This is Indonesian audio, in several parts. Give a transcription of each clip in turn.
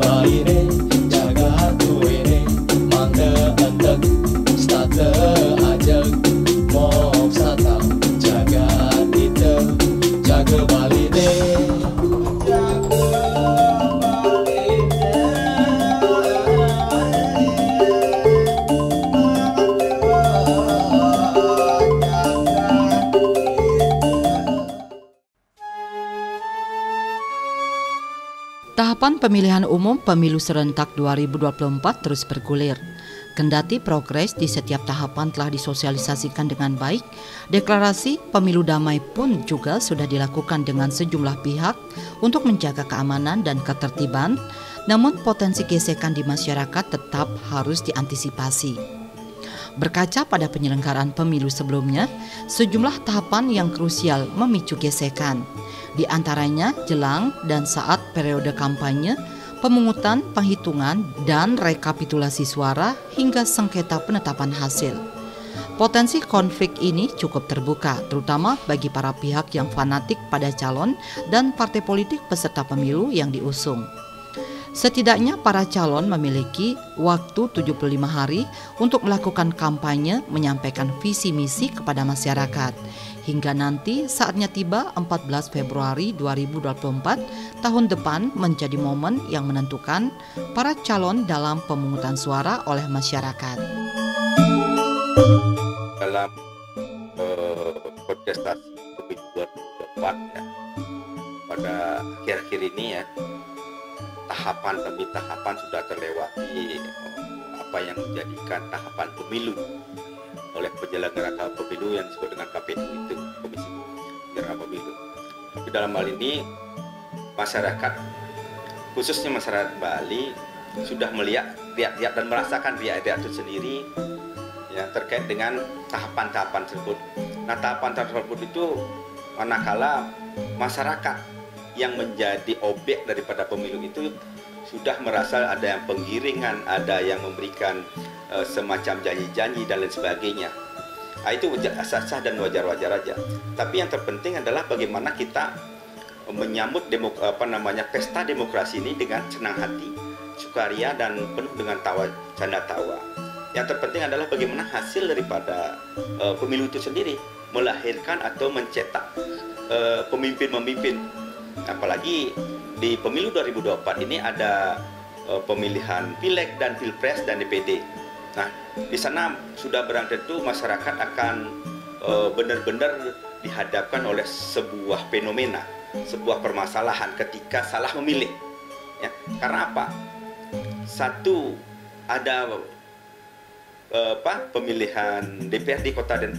baine jaga tuene mangga entek state ajak mok sata jaga ite jaga baline. Tahapan pemilihan umum pemilu serentak 2024 terus bergulir. Kendati progres di setiap tahapan telah disosialisasikan dengan baik, deklarasi pemilu damai pun juga sudah dilakukan dengan sejumlah pihak untuk menjaga keamanan dan ketertiban, namun potensi gesekan di masyarakat tetap harus diantisipasi. Berkaca pada penyelenggaraan pemilu sebelumnya, sejumlah tahapan yang krusial memicu gesekan. Di antaranya jelang dan saat periode kampanye, pemungutan, penghitungan, dan rekapitulasi suara hingga sengketa penetapan hasil. Potensi konflik ini cukup terbuka, terutama bagi para pihak yang fanatik pada calon dan partai politik peserta pemilu yang diusung. Setidaknya para calon memiliki waktu 75 hari untuk melakukan kampanye menyampaikan visi misi kepada masyarakat. Hingga nanti saatnya tiba 14 Februari 2024 tahun depan menjadi momen yang menentukan para calon dalam pemungutan suara oleh masyarakat. Dalam kontestasi pemilu 2024 ya, pada akhir-akhir ini ya, tahapan demi tahapan sudah terlewati apa yang menjadikan tahapan pemilu oleh penyelenggara pemilu yang disebut dengan KPU itu, Komisi Penyelenggara Pemilu. Di dalam hal ini masyarakat, khususnya masyarakat Bali, sudah melihat, lihat dan merasakan riak-riak itu sendiri ya, terkait dengan tahapan-tahapan tersebut. Nah, tahapan tersebut itu manakala masyarakat yang menjadi objek daripada pemilu itu sudah merasa ada yang penggiringan, ada yang memberikan semacam janji-janji dan lain sebagainya. Nah, itu sah-sah dan wajar-wajar aja. Tapi yang terpenting adalah bagaimana kita menyambut pesta demokrasi ini dengan senang hati, sukaria dan penuh dengan tawa, canda tawa. Yang terpenting adalah bagaimana hasil daripada pemilu itu sendiri melahirkan atau mencetak pemimpin-pemimpin. Apalagi di pemilu 2024 ini ada pemilihan pileg dan pilpres dan DPD. Nah, di sana sudah barang tentu masyarakat akan benar-benar dihadapkan oleh sebuah fenomena, sebuah permasalahan ketika salah memilih. Ya, karena apa? Satu, ada pemilihan DPR di kota dan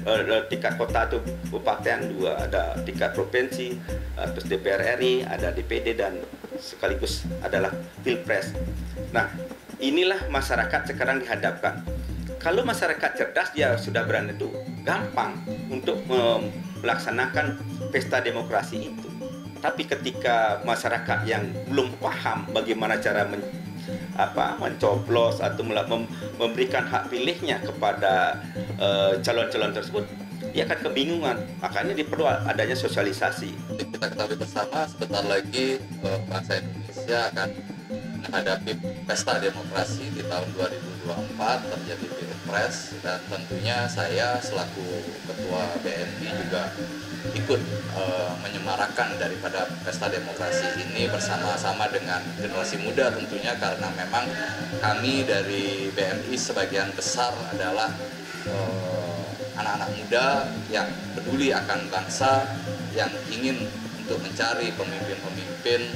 tingkat kota atau kabupaten, dua ada tingkat provinsi, terus DPR RI, ada DPD dan sekaligus adalah pilpres. Nah, inilah masyarakat sekarang dihadapkan. Kalau masyarakat cerdas, dia sudah berani itu gampang untuk melaksanakan pesta demokrasi itu. Tapi ketika masyarakat yang belum paham bagaimana cara mencoblos atau memberikan hak pilihnya kepada calon-calon tersebut, dia akan kebingungan. Makanya diperlu adanya sosialisasi. Kita ketahui bersama sebentar lagi bangsa Indonesia akan menghadapi pesta demokrasi di tahun 2024, terjadi pilpres, dan tentunya saya selaku ketua BNI juga ikut menyemarakan daripada pesta demokrasi ini bersama-sama dengan generasi muda tentunya, karena memang kami dari BNI sebagian besar adalah anak-anak muda yang peduli akan bangsa, yang ingin untuk mencari pemimpin-pemimpin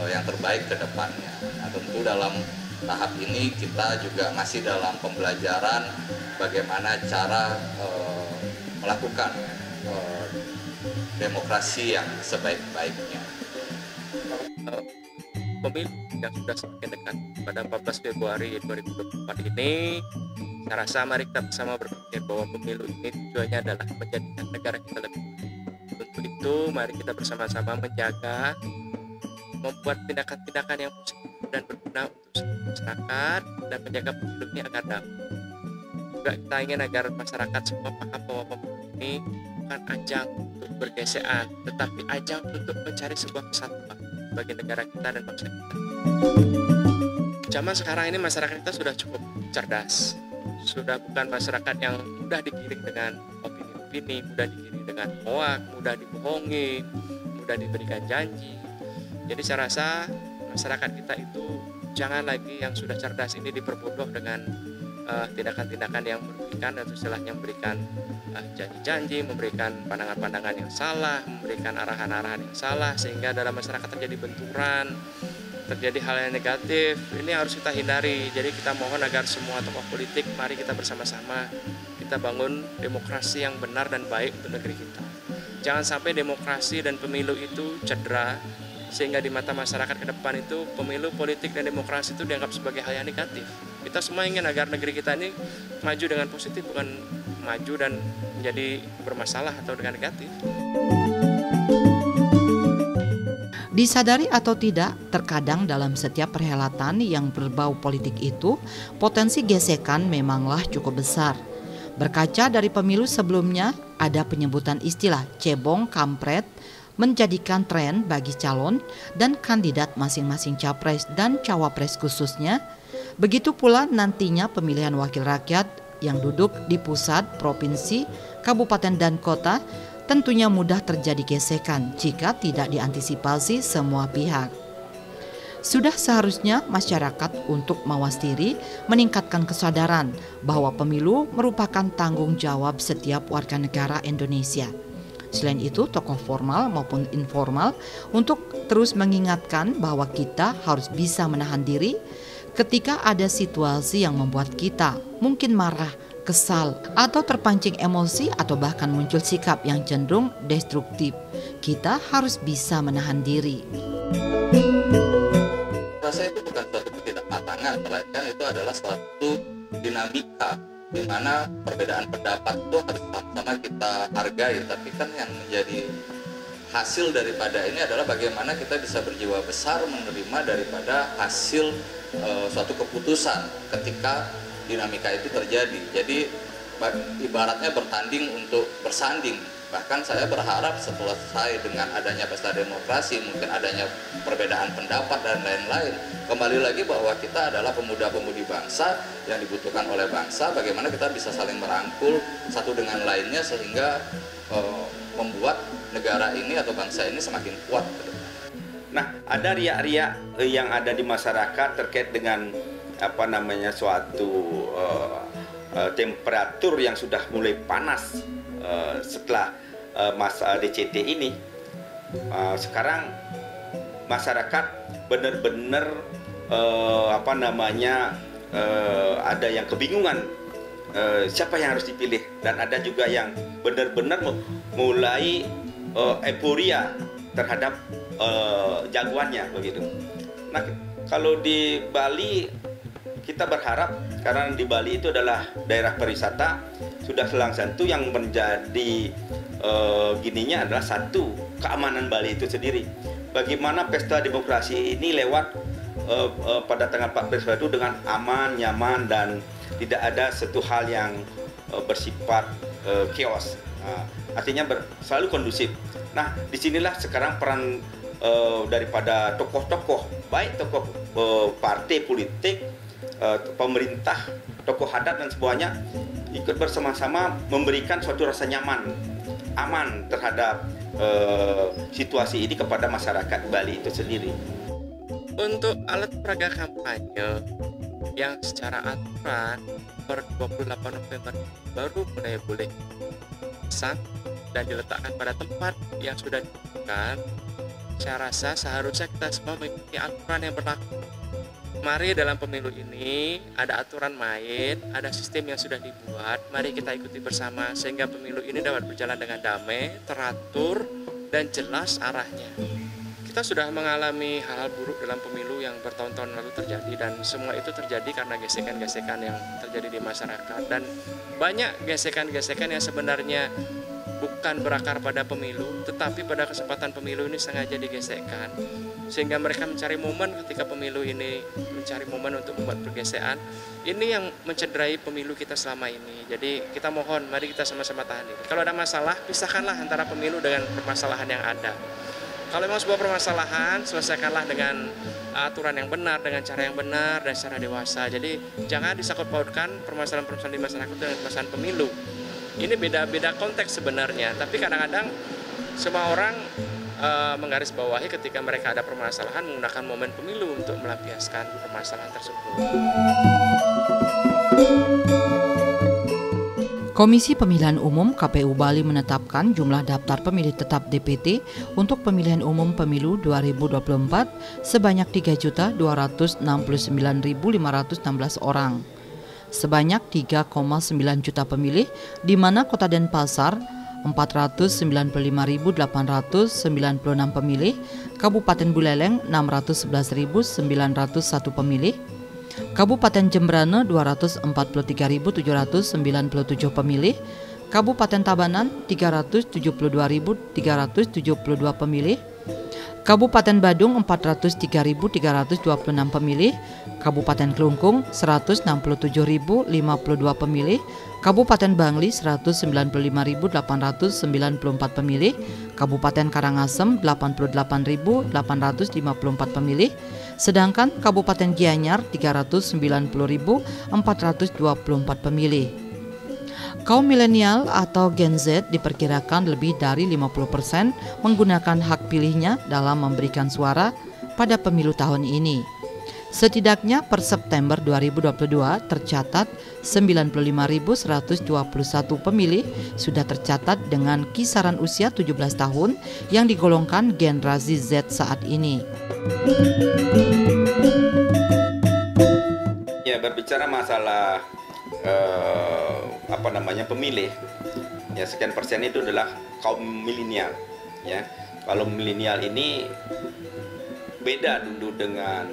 yang terbaik ke depannya. Nah, tentu dalam tahap ini kita juga masih dalam pembelajaran bagaimana cara melakukan demokrasi yang sebaik-baiknya. Pemilu yang sudah semakin dekat pada 14 Februari 2024 ini, saya rasa mari kita bersama berpikir bahwa pemilu ini tujuannya adalah menjadikan negara kita lebih baik. Untuk itu, mari kita bersama-sama menjaga, membuat tindakan-tindakan yang positif dan berguna untuk seluruh masyarakat dan menjaga pemilu ini agar damai. Juga kita ingin agar masyarakat semua paham bahwa pemilu ini bukan ajang untuk bergesekan, tetapi ajang untuk mencari sebuah kesatuan bagi negara kita dan bangsa kita. zaman sekarang ini masyarakat kita sudah cukup cerdas, sudah bukan masyarakat yang mudah digiring dengan opini-opini, mudah digiring dengan hoak, mudah dibohongin, mudah diberikan janji. Jadi saya rasa masyarakat kita itu jangan lagi yang sudah cerdas ini diperbodoh dengan tindakan-tindakan yang merugikan, atau istilahnya memberikan janji-janji, memberikan pandangan-pandangan yang salah, memberikan arahan-arahan yang salah, sehingga dalam masyarakat terjadi benturan, terjadi hal yang negatif. Ini harus kita hindari. Jadi kita mohon agar semua tokoh politik, mari kita bersama-sama kita bangun demokrasi yang benar dan baik untuk negeri kita. Jangan sampai demokrasi dan pemilu itu cedera, sehingga di mata masyarakat ke depan itu pemilu, politik, dan demokrasi itu dianggap sebagai hal yang negatif. Kita semua ingin agar negeri kita ini maju dengan positif, bukan maju dan menjadi bermasalah atau dengan negatif. Disadari atau tidak, terkadang dalam setiap perhelatan yang berbau politik itu, potensi gesekan memanglah cukup besar. Berkaca dari pemilu sebelumnya, ada penyebutan istilah cebong kampret menjadikan tren bagi calon dan kandidat masing-masing capres dan cawapres khususnya. Begitu pula nantinya pemilihan wakil rakyat yang duduk di pusat, provinsi, kabupaten, dan kota, tentunya mudah terjadi gesekan jika tidak diantisipasi semua pihak. Sudah seharusnya masyarakat untuk mawas diri, meningkatkan kesadaran bahwa pemilu merupakan tanggung jawab setiap warga negara Indonesia. Selain itu, tokoh formal maupun informal untuk terus mengingatkan bahwa kita harus bisa menahan diri ketika ada situasi yang membuat kita mungkin marah, kesal, atau terpancing emosi, atau bahkan muncul sikap yang cenderung destruktif. Kita harus bisa menahan diri. Rasa itu bukan suatu ketidakmatangan, melainkan itu adalah suatu dinamika di mana perbedaan pendapat itu harus sama-sama kita hargai. Tapi kan yang menjadi hasil daripada ini adalah bagaimana kita bisa berjiwa besar menerima daripada hasil suatu keputusan ketika dinamika itu terjadi. Jadi ibaratnya bertanding untuk bersanding. Bahkan saya berharap setelah selesai dengan adanya pesta demokrasi, mungkin adanya perbedaan pendapat dan lain-lain, kembali lagi bahwa kita adalah pemuda-pemudi bangsa yang dibutuhkan oleh bangsa. Bagaimana kita bisa saling merangkul satu dengan lainnya sehingga membuat negara ini atau bangsa ini semakin kuat. Nah, ada riak-riak yang ada di masyarakat terkait dengan suatu temperatur yang sudah mulai panas setelah masa DCT ini. Sekarang masyarakat benar-benar ada yang kebingungan siapa yang harus dipilih, dan ada juga yang benar-benar mulai euforia terhadap jagoannya begitu. Nah, kalau di Bali kita berharap, karena di Bali itu adalah daerah pariwisata, sudah selang-tentu yang menjadi gininya adalah satu, keamanan Bali itu sendiri. Bagaimana pesta demokrasi ini lewat pada tanggal 14 itu dengan aman, nyaman, dan tidak ada satu hal yang bersifat chaos. Artinya selalu kondusif. Nah, disinilah sekarang peran daripada tokoh-tokoh, baik tokoh partai politik, pemerintah, tokoh adat, dan semuanya ikut bersama-sama memberikan suatu rasa nyaman, aman terhadap situasi ini kepada masyarakat Bali itu sendiri. Untuk alat peraga kampanye yang secara aturan per 28 November baru mulai boleh pasang dan diletakkan pada tempat yang sudah ditentukan, saya rasa seharusnya kita semua mengikuti aturan yang berlaku. Mari dalam pemilu ini ada aturan main, ada sistem yang sudah dibuat, mari kita ikuti bersama sehingga pemilu ini dapat berjalan dengan damai, teratur, dan jelas arahnya. Kita sudah mengalami hal-hal buruk dalam pemilu yang bertahun-tahun lalu terjadi, dan semua itu terjadi karena gesekan-gesekan yang terjadi di masyarakat, dan banyak gesekan-gesekan yang sebenarnya bukan berakar pada pemilu, tetapi pada kesempatan pemilu ini sengaja digesekkan sehingga mereka mencari momen ketika pemilu ini, mencari momen untuk membuat pergesekan. Ini yang mencederai pemilu kita selama ini. Jadi kita mohon, mari kita sama-sama tahan diri. Kalau ada masalah, pisahkanlah antara pemilu dengan permasalahan yang ada. Kalau memang sebuah permasalahan, selesaikanlah dengan aturan yang benar, dengan cara yang benar, dan secara dewasa. Jadi jangan disangkut pautkan permasalahan-permasalahan di masyarakat dengan permasalahan pemilu. Ini beda-beda konteks sebenarnya, tapi kadang-kadang semua orang menggarisbawahi ketika mereka ada permasalahan menggunakan momen pemilu untuk melampiaskan permasalahan tersebut. Komisi Pemilihan Umum KPU Bali menetapkan jumlah daftar pemilih tetap DPT untuk pemilihan umum pemilu 2024 sebanyak 3.269.516 orang. Sebanyak 3,9 juta pemilih, di mana Kota Denpasar 495.896 pemilih, Kabupaten Buleleng 611.901 pemilih, Kabupaten Jembrane 243.797 pemilih, Kabupaten Tabanan 372.372 pemilih, Kabupaten Badung 403.326 pemilih, Kabupaten Klungkung 167.052 pemilih, Kabupaten Bangli 195.894 pemilih, Kabupaten Karangasem 88.854 pemilih, sedangkan Kabupaten Gianyar 390.424 pemilih. Kaum milenial atau Gen Z diperkirakan lebih dari 50% menggunakan hak pilihnya dalam memberikan suara pada pemilu tahun ini. Setidaknya per September 2022 tercatat 95.121 pemilih sudah tercatat dengan kisaran usia 17 tahun yang digolongkan generasi Z saat ini. Ya, berbicara masalah pemilih, ya sekian persen itu adalah kaum milenial, ya. Kalau milenial ini beda dulu dengan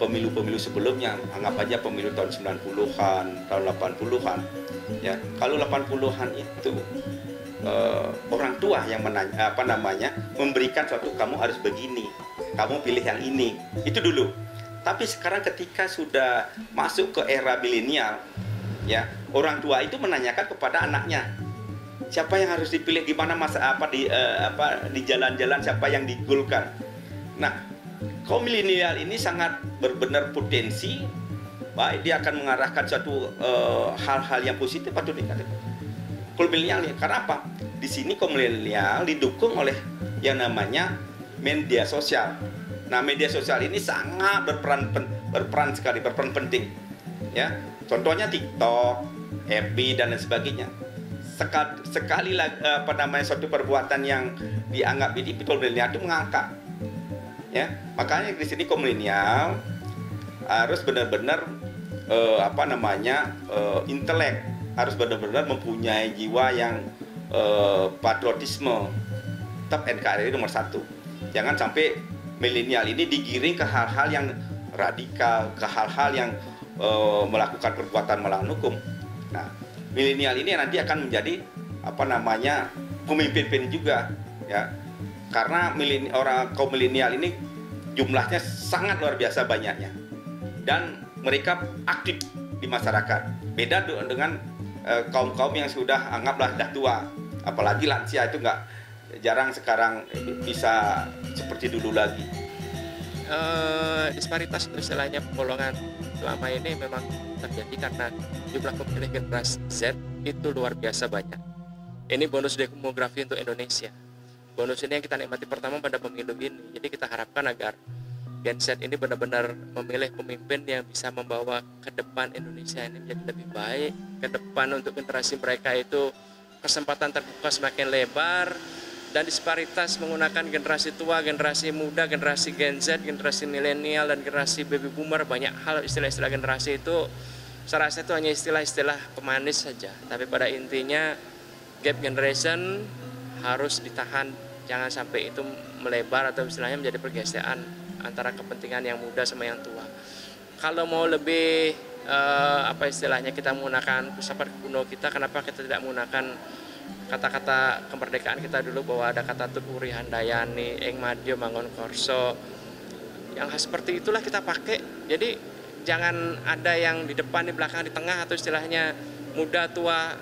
pemilu-pemilu sebelumnya. Anggap aja pemilu tahun 90-an, tahun 80-an, ya. Kalau 80-an itu orang tua yang memberikan suatu, kamu harus begini, kamu pilih yang ini, itu dulu. Tapi sekarang ketika sudah masuk ke era milenial, ya, orang tua itu menanyakan kepada anaknya, siapa yang harus dipilih, di mana di jalan-jalan siapa yang digolkan. Nah, kaum milenial ini sangat benar potensi, baik dia akan mengarahkan suatu hal-hal yang positif atau negatif. Kaum milenial, karena apa? Di sini kaum milenial didukung oleh yang namanya media sosial. Nah, media sosial ini sangat berperan penting, ya. Contohnya TikTok, FB dan lain sebagainya. Sekali suatu perbuatan yang dianggap ini kaum milenial itu mengangkat, ya. Makanya di sini kaum milenial harus benar-benar intelek, harus benar-benar mempunyai jiwa yang patriotisme. Tetap NKRI nomor 1. Jangan sampai milenial ini digiring ke hal-hal yang radikal, ke hal-hal yang melakukan perbuatan melawan hukum. Nah, milenial ini nanti akan menjadi pemimpin juga, ya. Karena kaum milenial ini jumlahnya sangat luar biasa banyaknya, dan mereka aktif di masyarakat. Beda dengan kaum-kaum yang sudah anggaplah dah tua, apalagi lansia itu jarang sekarang bisa seperti dulu lagi. Disparitas istilahnya golongan selama ini memang terjadi karena jumlah pemilih generasi Z itu luar biasa banyak. Ini bonus demografi untuk Indonesia. Bonus ini yang kita nikmati pertama pada pemilu ini. Jadi kita harapkan agar Gen Z ini benar-benar memilih pemimpin yang bisa membawa ke depan Indonesia ini menjadi lebih baik. Ke depan untuk generasi mereka itu kesempatan terbuka semakin lebar. Dan disparitas menggunakan generasi tua, generasi muda, generasi Gen Z, generasi milenial, dan generasi baby boomer, banyak hal istilah-istilah generasi itu saya rasa itu hanya istilah-istilah pemanis saja. Tapi pada intinya gap generation harus ditahan, jangan sampai itu melebar atau istilahnya menjadi pergeseran antara kepentingan yang muda sama yang tua. Kalau mau lebih istilahnya kita menggunakan filsafat kuno kita, kenapa kita tidak menggunakan kata-kata kemerdekaan kita dulu, bahwa ada kata Tut Uri Handayani, Eng Madyo Mangun Korso, yang seperti itulah kita pakai. Jadi jangan ada yang di depan, di belakang, di tengah, atau istilahnya muda tua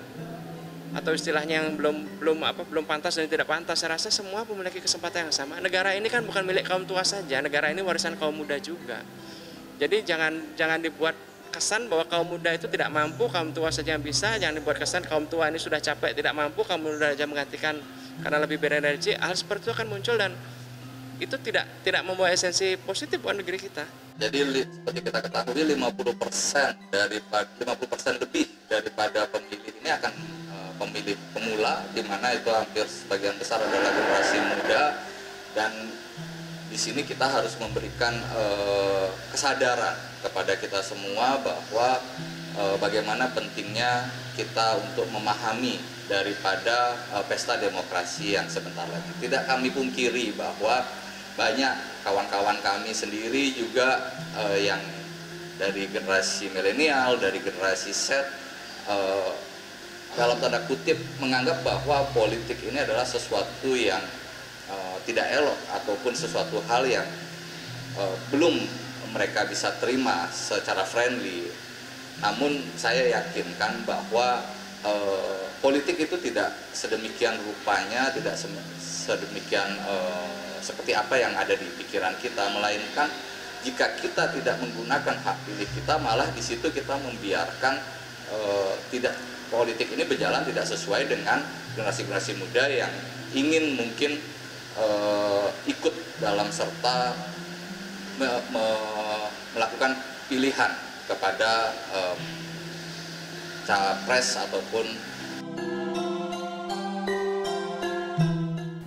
atau istilahnya yang belum pantas dan tidak pantas, saya rasa semua memiliki kesempatan yang sama. Negara ini kan bukan milik kaum tua saja, negara ini warisan kaum muda juga. Jadi jangan dibuat kesan bahwa kaum muda itu tidak mampu, kaum tua saja yang bisa. Jangan dibuat kesan kaum tua ini sudah capek tidak mampu, kaum muda saja menggantikan karena lebih berenergi. Hal seperti itu akan muncul dan itu tidak membawa esensi positif buat negeri kita. Jadi seperti kita ketahui 50% lebih daripada pemilih ini akan pemilih pemula, di mana itu hampir sebagian besar adalah generasi muda, dan di sini kita harus memberikan kesadaran kepada kita semua bahwa bagaimana pentingnya kita untuk memahami daripada pesta demokrasi yang sebentar lagi. Tidak kami pungkiri bahwa banyak kawan-kawan kami sendiri juga yang dari generasi milenial, dari generasi Z, dalam tanda kutip menganggap bahwa politik ini adalah sesuatu yang tidak elok ataupun sesuatu hal yang belum mereka bisa terima secara friendly. Namun saya yakinkan bahwa politik itu tidak sedemikian rupanya, tidak sedemikian seperti apa yang ada di pikiran kita, melainkan jika kita tidak menggunakan hak pilih kita, malah di situ kita membiarkan politik ini berjalan tidak sesuai dengan generasi-generasi muda yang ingin mungkin ikut dalam serta melakukan pilihan kepada capres ataupun.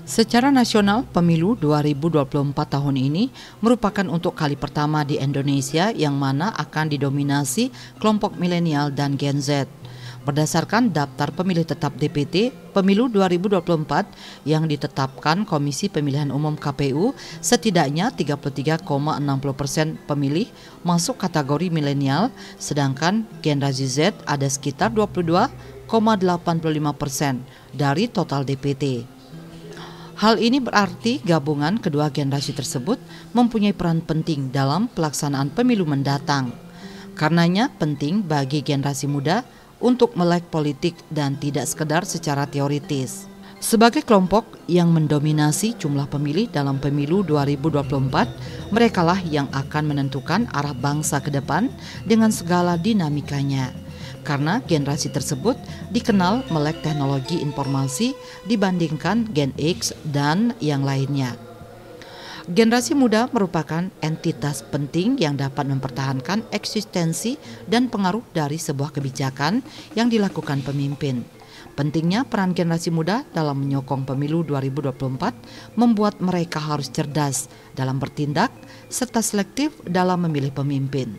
Secara nasional, pemilu 2024 tahun ini merupakan untuk kali pertama di Indonesia yang mana akan didominasi kelompok milenial dan Gen Z. Berdasarkan daftar pemilih tetap DPT, pemilu 2024 yang ditetapkan Komisi Pemilihan Umum KPU, setidaknya 33,60% pemilih masuk kategori milenial, sedangkan generasi Z ada sekitar 22,85% dari total DPT. Hal ini berarti gabungan kedua generasi tersebut mempunyai peran penting dalam pelaksanaan pemilu mendatang. Karenanya penting bagi generasi muda untuk melek politik dan tidak sekedar secara teoritis. Sebagai kelompok yang mendominasi jumlah pemilih dalam pemilu 2024, merekalah yang akan menentukan arah bangsa ke depan dengan segala dinamikanya. Karena generasi tersebut dikenal melek teknologi informasi dibandingkan Gen X dan yang lainnya. Generasi muda merupakan entitas penting yang dapat mempertahankan eksistensi dan pengaruh dari sebuah kebijakan yang dilakukan pemimpin. Pentingnya peran generasi muda dalam menyokong pemilu 2024 membuat mereka harus cerdas dalam bertindak serta selektif dalam memilih pemimpin.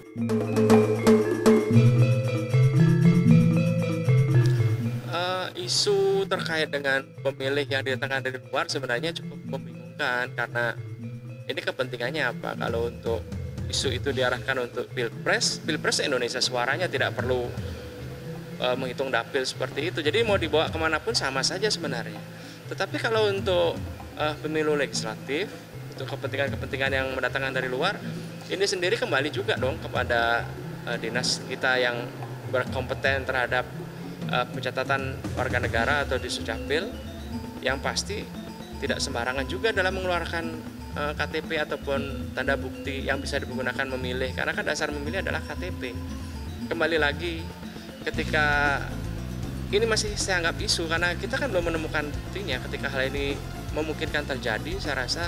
Isu terkait dengan pemilih yang didatangkan dari luar sebenarnya cukup membingungkan, karena ini kepentingannya apa? Kalau untuk isu itu diarahkan untuk pilpres Indonesia suaranya tidak perlu menghitung dapil seperti itu. Jadi mau dibawa kemanapun sama saja sebenarnya. Tetapi kalau untuk pemilu legislatif, untuk kepentingan-kepentingan yang mendatangkan dari luar, ini sendiri kembali juga dong kepada dinas kita yang berkompeten terhadap pencatatan warga negara atau di Sujapil, yang pasti tidak sembarangan juga dalam mengeluarkan KTP ataupun tanda bukti yang bisa digunakan memilih, karena kan dasar memilih adalah KTP. Kembali lagi, ketika ini masih saya anggap isu karena kita kan belum menemukan buktinya. Ketika hal ini memungkinkan terjadi, saya rasa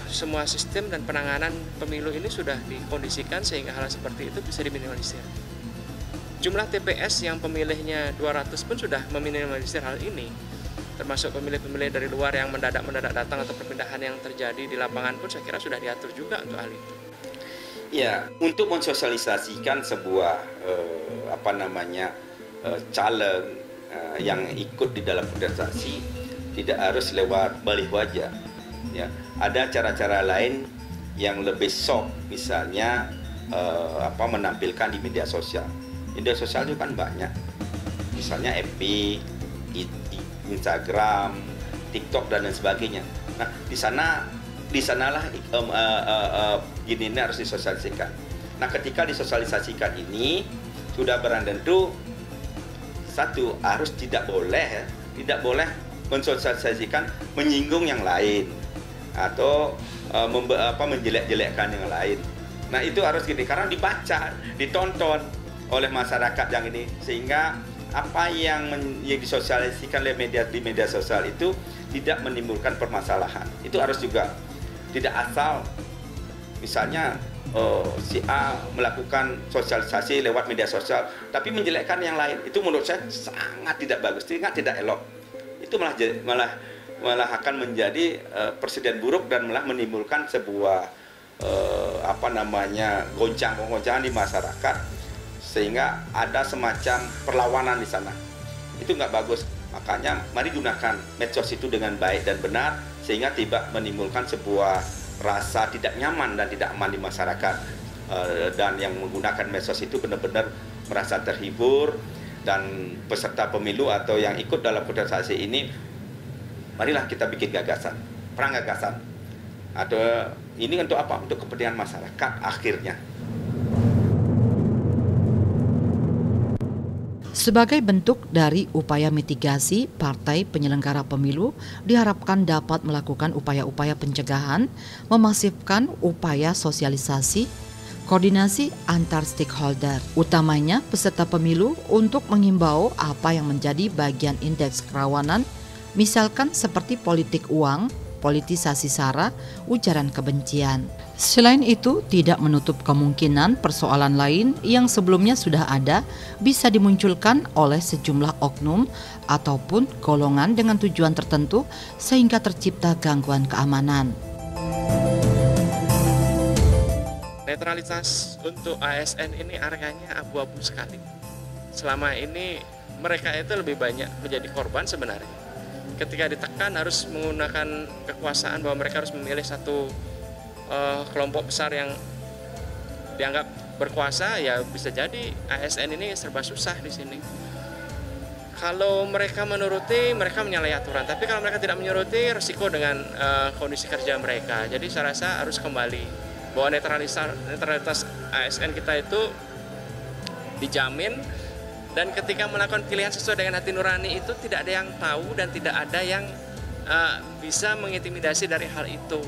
semua sistem dan penanganan pemilu ini sudah dikondisikan sehingga hal seperti itu bisa diminimalisir. Jumlah TPS yang pemilihnya 200 pun sudah meminimalisir hal ini. Termasuk pemilih-pemilih dari luar yang mendadak datang atau perpindahan yang terjadi di lapangan pun saya kira sudah diatur juga untuk hal itu. Ya, untuk mensosialisasikan sebuah caleg yang ikut di dalam kontestasi tidak harus lewat balik wajah. Ya, ada cara-cara lain yang lebih soft, misalnya menampilkan di media sosial. Media sosial itu kan banyak, misalnya FB, Instagram, TikTok dan lain sebagainya. Nah, di sanalah gini ini harus disosialisasikan. Nah, ketika disosialisasikan ini sudah barang tentu satu harus tidak boleh mensosialisasikan menyinggung yang lain atau menjelek-jelekkan yang lain. Nah itu harus gini, karena dibaca, ditonton oleh masyarakat yang ini, sehingga apa yang disosialisasikan di media sosial itu tidak menimbulkan permasalahan. Itu harus juga, tidak asal misalnya si A melakukan sosialisasi lewat media sosial tapi menjelekkan yang lain. Itu menurut saya sangat tidak bagus, tidak elok. Itu malah akan menjadi presiden buruk dan malah menimbulkan sebuah goncang-goncangan di masyarakat, sehingga ada semacam perlawanan di sana. Itu nggak bagus. Makanya mari gunakan medsos itu dengan baik dan benar, sehingga tidak menimbulkan sebuah rasa tidak nyaman dan tidak aman di masyarakat, dan yang menggunakan medsos itu benar-benar merasa terhibur. Dan peserta pemilu atau yang ikut dalam kontestasi ini, marilah kita bikin gagasan, perang gagasan. Atau ini untuk apa? Untuk kepentingan masyarakat akhirnya. Sebagai bentuk dari upaya mitigasi, partai penyelenggara pemilu diharapkan dapat melakukan upaya-upaya pencegahan, memasifkan upaya sosialisasi, koordinasi antar stakeholder, utamanya peserta pemilu, untuk mengimbau apa yang menjadi bagian indeks kerawanan, misalkan seperti politik uang, politisasi SARA, ujaran kebencian. Selain itu, tidak menutup kemungkinan persoalan lain yang sebelumnya sudah ada bisa dimunculkan oleh sejumlah oknum ataupun golongan dengan tujuan tertentu sehingga tercipta gangguan keamanan. Netralitas untuk ASN ini areanya abu-abu sekali. Selama ini mereka itu lebih banyak menjadi korban sebenarnya. Ketika ditekan harus menggunakan kekuasaan bahwa mereka harus memilih satu kelompok besar yang dianggap berkuasa, ya bisa jadi ASN ini serba susah di sini. Kalau mereka menuruti, mereka menyalahi aturan. Tapi kalau mereka tidak menuruti, resiko dengan kondisi kerja mereka. Jadi saya rasa harus kembali bahwa netralitas ASN kita itu dijamin, dan ketika melakukan pilihan sesuai dengan hati nurani itu tidak ada yang tahu dan tidak ada yang bisa mengintimidasi dari hal itu.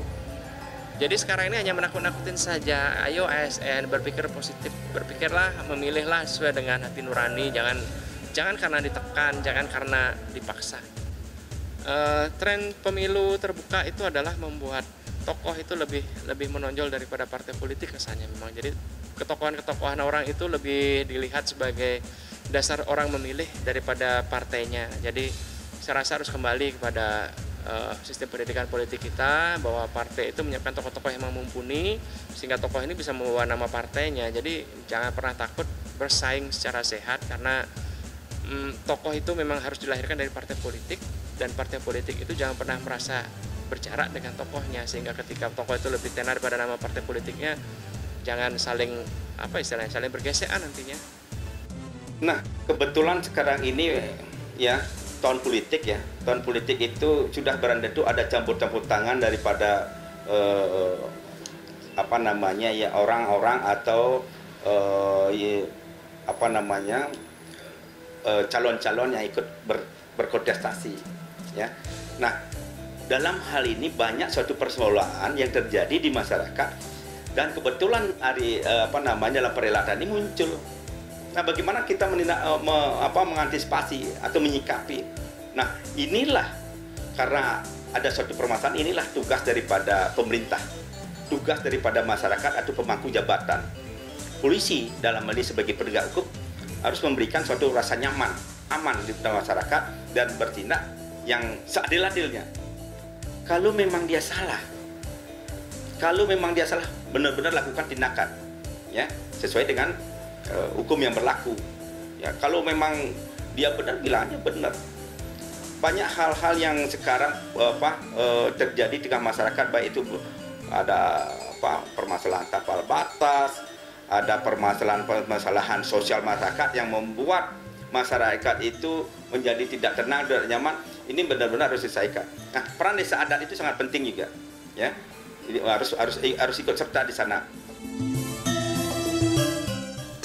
Jadi sekarang ini hanya menakut-nakutin saja. Ayo ASN berpikir positif, berpikirlah, memilihlah sesuai dengan hati nurani, jangan karena ditekan, jangan karena dipaksa. Tren pemilu terbuka itu adalah membuat tokoh itu lebih menonjol daripada partai politik kesannya memang. Jadi ketokohan orang itu lebih dilihat sebagai dasar orang memilih daripada partainya. Jadi saya rasa harus kembali kepada sistem pendidikan politik kita, bahwa partai itu menyiapkan tokoh-tokoh yang mumpuni sehingga tokoh ini bisa membawa nama partainya. Jadi jangan pernah takut bersaing secara sehat, karena tokoh itu memang harus dilahirkan dari partai politik, dan partai politik itu jangan pernah merasa berjarak dengan tokohnya, sehingga ketika tokoh itu lebih tenar pada nama partai politiknya, jangan saling saling bergesekan nantinya. Nah, kebetulan sekarang ini ya tahun politik itu sudah berendetu ada campur tangan daripada orang-orang atau calon-calon yang ikut berkontestasi, ya. Nah, dalam hal ini banyak suatu persoalan yang terjadi di masyarakat, dan kebetulan dalam perhelatan ini muncul. Nah, bagaimana kita mengantisipasi atau menyikapi? Nah, inilah karena ada suatu permasalahan, inilah tugas daripada pemerintah, tugas daripada masyarakat atau pemangku jabatan. Polisi dalam hal ini sebagai penegak hukum harus memberikan suatu rasa nyaman, aman di masyarakat, dan bertindak yang seadil-adilnya. Kalau memang dia salah, benar-benar lakukan tindakan, ya, sesuai dengan hukum yang berlaku. Ya, kalau memang dia benar, bilangnya benar. Banyak hal-hal yang sekarang terjadi di tengah masyarakat, baik itu ada permasalahan tapal batas, ada permasalahan sosial masyarakat yang membuat masyarakat itu menjadi tidak tenang dan nyaman. Ini benar-benar harus diselesaikan. Nah, peran desa adat itu sangat penting juga, ya. Harus ikut serta di sana.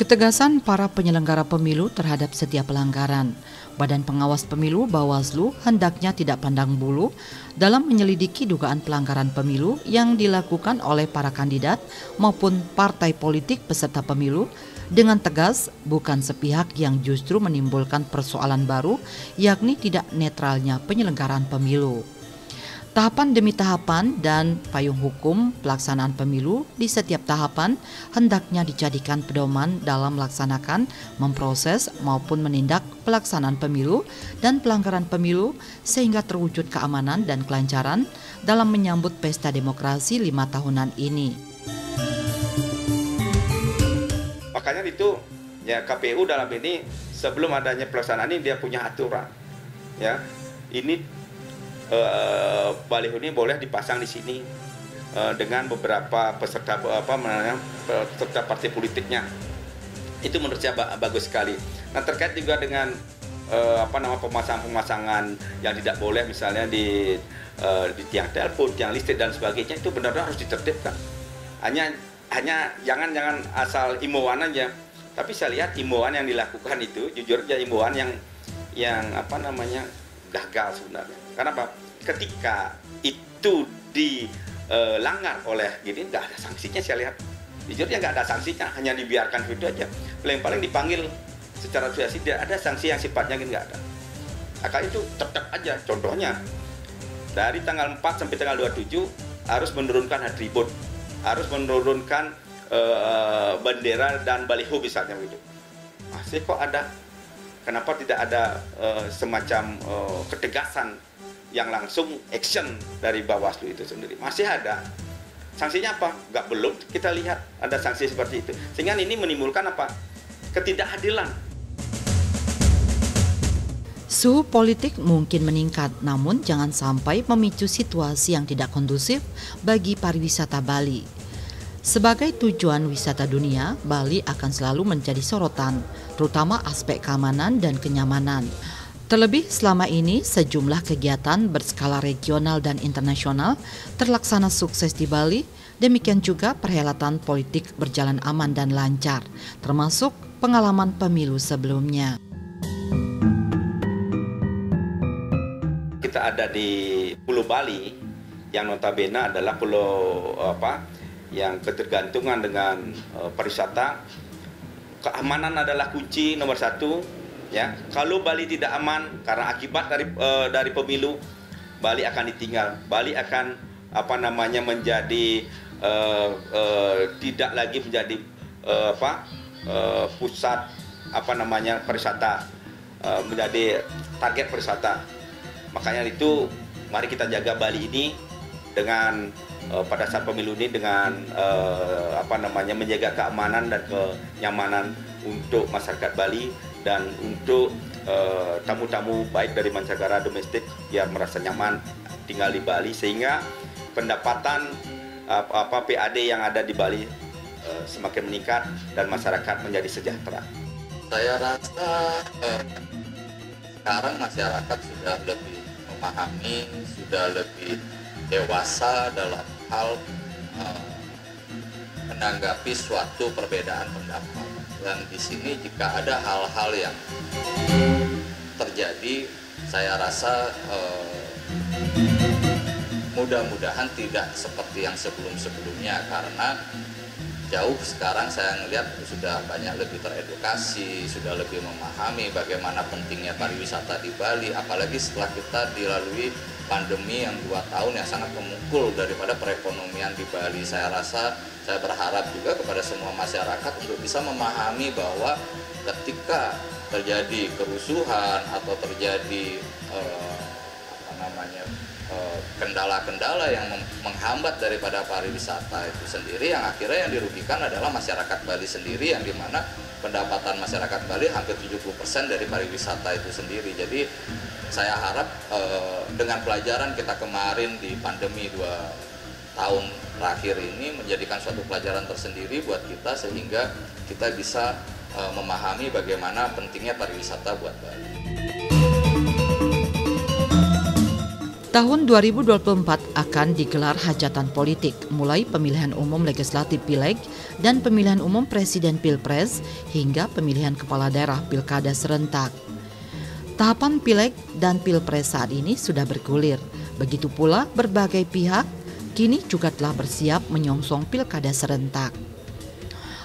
Ketegasan para penyelenggara pemilu terhadap setiap pelanggaran. Badan Pengawas Pemilu Bawaslu hendaknya tidak pandang bulu dalam menyelidiki dugaan pelanggaran pemilu yang dilakukan oleh para kandidat maupun partai politik peserta pemilu dengan tegas, bukan sepihak yang justru menimbulkan persoalan baru, yakni tidak netralnya penyelenggaraan pemilu. Tahapan demi tahapan dan payung hukum pelaksanaan pemilu di setiap tahapan hendaknya dijadikan pedoman dalam melaksanakan, memproses maupun menindak pelaksanaan pemilu dan pelanggaran pemilu sehingga terwujud keamanan dan kelancaran dalam menyambut pesta demokrasi 5 tahunan ini. Makanya itu ya KPU dalam ini sebelum adanya pelaksanaan ini dia punya aturan. Ya, ini baliho ini boleh dipasang di sini dengan beberapa peserta peserta partai politiknya. Itu menurut saya bagus sekali. Nah, terkait juga dengan pemasangan yang tidak boleh misalnya di tiang telepon, tiang listrik dan sebagainya, itu benar-benar harus ditertibkan. Hanya jangan asal imbauan aja. Tapi saya lihat imbauan yang dilakukan itu jujur aja imbauan yang gagal sebenarnya. Kenapa? Ketika itu dilanggar oleh gini, nggak ada sanksinya saya lihat. Jujurnya nggak ada sanksinya, hanya dibiarkan gitu aja. Paling dipanggil secara asosiasi, tidak ada sanksi yang sifatnya gini, nggak ada. Maka itu tetap aja. Contohnya, dari tanggal 4 sampai tanggal 27 harus menurunkan atribut, harus menurunkan bendera dan baliho misalnya gitu. Masih kok ada. Kenapa tidak ada semacam ketegasan yang langsung action dari Bawaslu itu sendiri? Masih ada. Sanksinya apa? Belum kita lihat ada sanksi seperti itu. Sehingga ini menimbulkan apa? Ketidakadilan. Suhu politik mungkin meningkat, namun jangan sampai memicu situasi yang tidak kondusif bagi pariwisata Bali. Sebagai tujuan wisata dunia, Bali akan selalu menjadi sorotan, terutama aspek keamanan dan kenyamanan. Terlebih selama ini sejumlah kegiatan berskala regional dan internasional terlaksana sukses di Bali, demikian juga perhelatan politik berjalan aman dan lancar, termasuk pengalaman pemilu sebelumnya. Kita ada di Pulau Bali yang notabene adalah pulau yang ketergantungan dengan pariwisata. Keamanan adalah kunci nomor 1. Ya, kalau Bali tidak aman karena akibat dari pemilu, Bali akan ditinggal. Bali akan menjadi tidak lagi menjadi pusat pariwisata, menjadi target pariwisata. Makanya itu mari kita jaga Bali ini dengan pada saat pemilu ini dengan menjaga keamanan dan kenyamanan untuk masyarakat Bali dan untuk tamu-tamu baik dari mancanegara domestik biar merasa nyaman tinggal di Bali, sehingga pendapatan PAD yang ada di Bali semakin meningkat dan masyarakat menjadi sejahtera. Saya rasa sekarang masyarakat sudah lebih memahami, sudah lebih dewasa dalam hal menanggapi suatu perbedaan pendapat. Dan di sini jika ada hal-hal yang terjadi, saya rasa mudah-mudahan tidak seperti yang sebelum-sebelumnya, karena jauh sekarang saya melihat sudah banyak lebih teredukasi, sudah lebih memahami bagaimana pentingnya pariwisata di Bali, apalagi setelah kita dilalui pandemi yang 2 tahun yang sangat memukul daripada perekonomian di Bali. Saya rasa, saya berharap juga kepada semua masyarakat untuk bisa memahami bahwa ketika terjadi kerusuhan atau terjadi kendala-kendala yang menghambat daripada pariwisata itu sendiri, yang akhirnya yang dirugikan adalah masyarakat Bali sendiri, yang dimana pendapatan masyarakat Bali hampir 70% dari pariwisata itu sendiri. Jadi saya harap dengan pelajaran kita kemarin di pandemi 2 tahun terakhir ini menjadikan suatu pelajaran tersendiri buat kita, sehingga kita bisa memahami bagaimana pentingnya pariwisata buat Bali. Tahun 2024 akan digelar hajatan politik, mulai pemilihan umum legislatif Pileg dan pemilihan umum presiden Pilpres hingga pemilihan kepala daerah Pilkada serentak. Tahapan Pileg dan Pilpres saat ini sudah bergulir. Begitu pula berbagai pihak kini juga telah bersiap menyongsong Pilkada serentak.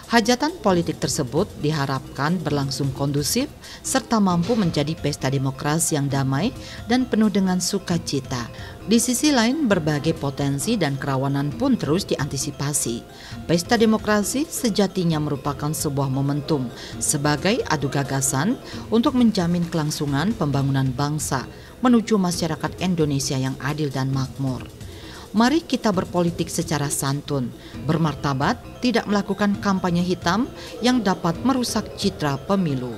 Hajatan politik tersebut diharapkan berlangsung kondusif serta mampu menjadi pesta demokrasi yang damai dan penuh dengan sukacita. Di sisi lain, berbagai potensi dan kerawanan pun terus diantisipasi. Pesta demokrasi sejatinya merupakan sebuah momentum sebagai adu gagasan untuk menjamin kelangsungan pembangunan bangsa menuju masyarakat Indonesia yang adil dan makmur. Mari kita berpolitik secara santun, bermartabat, tidak melakukan kampanye hitam yang dapat merusak citra pemilu.